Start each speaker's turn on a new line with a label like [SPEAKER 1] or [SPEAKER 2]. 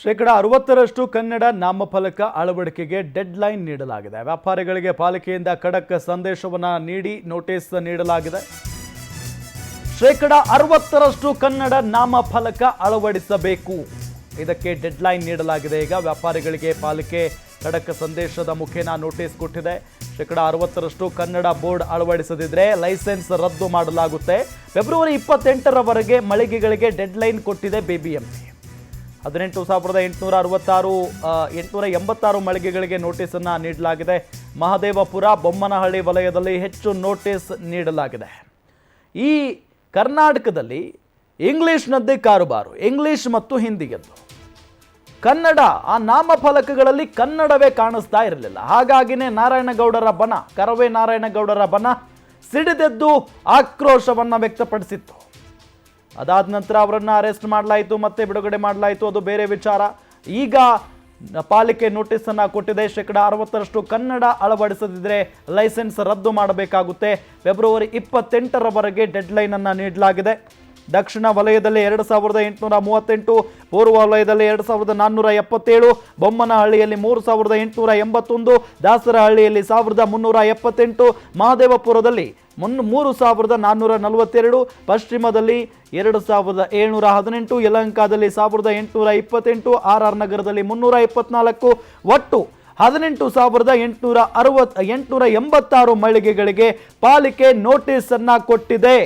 [SPEAKER 1] 60% ಕನ್ನಡ ನಾಮಫಲಕ ಅಳವಡಿಕೆಗೆ ಡೆಡ್ಲೈನ್ ನೀಡಲಾಗಿದೆ. ವ್ಯಾಪಾರಿಗಳಿಗೆ ಪಾಲಿಕೆಯಿಂದ ಖಡಕ್ ಸಂದೇಶವನ್ನು ನೀಡಿ ನೋಟಿಸ್ ನೀಡಲಾಗಿದೆ. 60% ಕನ್ನಡ ನಾಮಫಲಕ ಅಳವಡಿಸಬೇಕು. ಇದಕ್ಕೆ ಡೆಡ್ಲೈನ್ ನೀಡಲಾಗಿದೆ. ಈಗ ವ್ಯಾಪಾರಿಗಳಿಗೆ ಪಾಲಿಕೆ ಖಡಕ್ ಸಂದೇಶದ ಮುಖೇನ ನೋಟಿಸ್ ಕೊಟ್ಟಿದೆ. 60% ಕನ್ನಡ ಬೋರ್ಡ್ ಅಳವಡಿಸದಿದ್ರೆ ಲೈಸೆನ್ಸ್ ರದ್ದು ಮಾಡಲಾಗುತ್ತೆ. ಫೆಬ್ರವರಿ 28ರವರೆಗೆ ಮಳಿಗೆಗಳಿಗೆ ಡೆಡ್ಲೈನ್ ಕೊಟ್ಟಿದೆ ಬಿಬಿಎಂಪಿ. 18,886 ಮಳಿಗೆಗಳಿಗೆ ನೋಟಿಸನ್ನು ನೀಡಲಾಗಿದೆ. ಮಹದೇವಪುರ, ಬೊಮ್ಮನಹಳ್ಳಿ ವಲಯದಲ್ಲಿ ಹೆಚ್ಚು ನೋಟಿಸ್ ನೀಡಲಾಗಿದೆ. ಈ ಕರ್ನಾಟಕದಲ್ಲಿ ಇಂಗ್ಲಿಷ್ನದ್ದೇ ಕಾರುಬಾರು, ಇಂಗ್ಲಿಷ್ ಮತ್ತು ಹಿಂದಿಯದ್ದು. ಕನ್ನಡ ಆ ನಾಮಫಲಕಗಳಲ್ಲಿ ಕನ್ನಡವೇ ಕಾಣಿಸ್ತಾ ಇರಲಿಲ್ಲ. ಹಾಗಾಗಿನೇ ನಾರಾಯಣಗೌಡರ ಬನ, ಕರವೇ ನಾರಾಯಣಗೌಡರ ಬನ ಸಿಡಿದೆದ್ದು ಆಕ್ರೋಶವನ್ನು ವ್ಯಕ್ತಪಡಿಸಿತ್ತು. ಅದಾದ ನಂತರ ಅವರನ್ನು ಅರೆಸ್ಟ್ ಮಾಡಲಾಯಿತು, ಮತ್ತೆ ಬಿಡುಗಡೆ ಮಾಡಲಾಯಿತು, ಅದು ಬೇರೆ ವಿಚಾರ. ಈಗ ಪಾಲಿಕೆ ನೋಟಿಸನ್ನು ಕೊಟ್ಟಿದೆ. 60% ಕನ್ನಡ ಅಳವಡಿಸದಿದ್ದರೆ ಲೈಸೆನ್ಸ್ ರದ್ದು ಮಾಡಬೇಕಾಗುತ್ತೆ. ಫೆಬ್ರವರಿ 28ರವರೆಗೆ ಡೆಡ್ಲೈನ್ ಅನ್ನು ನೀಡಲಾಗಿದೆ. ದಕ್ಷಿಣ ವಲಯದಲ್ಲಿ 2,838, ಪೂರ್ವ ವಲಯದಲ್ಲಿ 2,477, ಬೊಮ್ಮನಹಳ್ಳಿಯಲ್ಲಿ 3,881, ದಾಸರಹಳ್ಳಿಯಲ್ಲಿ 1,378, ಮಹದೇವಪುರದಲ್ಲಿ 3,442, ಪಶ್ಚಿಮದಲ್ಲಿ 2,718, ಯಲಹಂಕದಲ್ಲಿ 1,828, RR ನಗರದಲ್ಲಿ 324, ಒಟ್ಟು 18,886 ಮಳಿಗೆಗಳಿಗೆ ಪಾಲಿಕೆ ನೋಟಿಸ್ ಅನ್ನ ಕೊಟ್ಟಿದೆ.